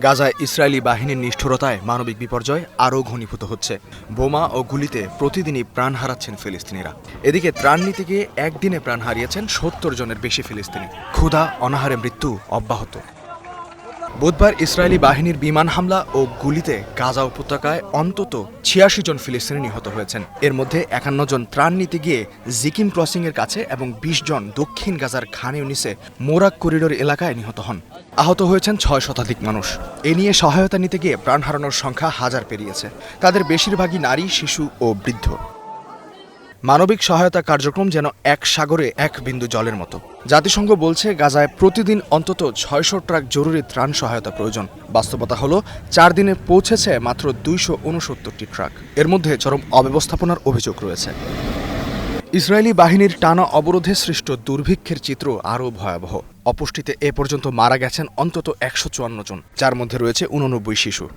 গাজায় ইসরায়েলি বাহিনীর নিষ্ঠুরতায় মানবিক বিপর্যয় আরও ঘনীভূত হচ্ছে। বোমা ও গুলিতে প্রতিদিনই প্রাণ হারাচ্ছেন ফিলিস্তিনিরা। এদিকে ত্রাণ নিতে গিয়ে একদিনে প্রাণ হারিয়েছেন ৭০ জনের বেশি ফিলিস্তিনি। ক্ষুধা, অনাহারে মৃত্যু অব্যাহত। বুধবার ইসরায়েলি বাহিনীর বিমান হামলা ও গুলিতে গাজা উপত্যকায় অন্তত ৮৬ জন ফিলিস্তিনি নিহত হয়েছেন। এর মধ্যে ৫১ জন ত্রাণ নিতে গিয়ে জিকিম ক্রসিংয়ের কাছে এবং ২০ জন দক্ষিণ গাজার খান ইউনিসে মোরাক করিডোর এলাকায় নিহত হন। আহত হয়েছেন ৬ শতাধিক মানুষ। এ নিয়ে সহায়তা নিতে গিয়ে প্রাণ হারানোর সংখ্যা হাজার পেরিয়েছে। তাদের বেশিরভাগই নারী, শিশু ও বৃদ্ধ। মানবিক সহায়তা কার্যক্রম যেন এক সাগরে এক বিন্দু জলের মতো। জাতিসংঘ বলছে গাজায় প্রতিদিন অন্তত ৬০০ ট্রাক জরুরি ত্রাণ সহায়তা প্রয়োজন। বাস্তবতা হলো ৪ দিনে পৌঁছেছে মাত্র ২৬৯টি ট্রাক। এর মধ্যে চরম অব্যবস্থাপনার অভিযোগ রয়েছে। ইসরায়েলি বাহিনীর টানা অবরোধে সৃষ্ট দুর্ভিক্ষের চিত্র আরও ভয়াবহ। অপুষ্টিতে এ পর্যন্ত মারা গেছেন অন্তত ১৫৪ জন, যার মধ্যে রয়েছে ৮৯ শিশু।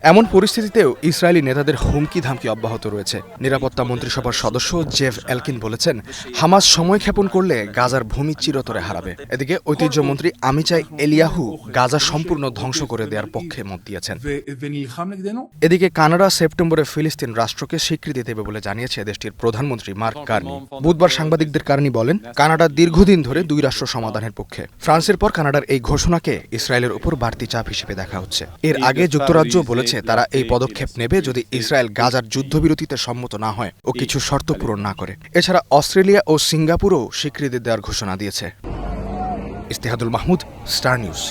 এমন পরিস্থিতিতেও ইসরায়েলি নেতাদের হুমকি ধামকি অব্যাহত রয়েছে। নিরাপত্তা মন্ত্রিসভার সদস্য জেভ এলকিন বলেছেন, হামাস সময়ক্ষেপণ করলে গাজার ভূমি চিরতরে হারাবে। এদিকে ঐতিহ্যমন্ত্রী আমিচাই এলিয়াহু গাজা সম্পূর্ণ ধ্বংস করে দেওয়ার পক্ষে মত দিয়েছেন। এদিকে কানাডা সেপ্টেম্বরে ফিলিস্তিন রাষ্ট্রকে স্বীকৃতি দেবে বলে জানিয়েছে দেশটির প্রধানমন্ত্রী মার্ক কার্নি। বুধবার সাংবাদিকদের কার্নি বলেন, কানাডা দীর্ঘদিন ধরে ২ রাষ্ট্র সমাধানের পক্ষে। ফ্রান্সের পর কানাডার এই ঘোষণাকে ইসরায়েলের উপর বাড়তি চাপ হিসেবে দেখা হচ্ছে। এর আগে যুক্তরাজ্য বলেছে তারা এই পদক্ষেপ নেবে যদি ইসরায়েল গাজার যুদ্ধবিরতিতে সম্মত না হয় ও কিছু শর্ত পূরণ না করে। এছাড়া অস্ট্রেলিয়া ও সিঙ্গাপুরও স্বীকৃতি দেওয়ার ঘোষণা দিয়েছে। ইস্তেহাদুল মাহমুদ, স্টার নিউজ।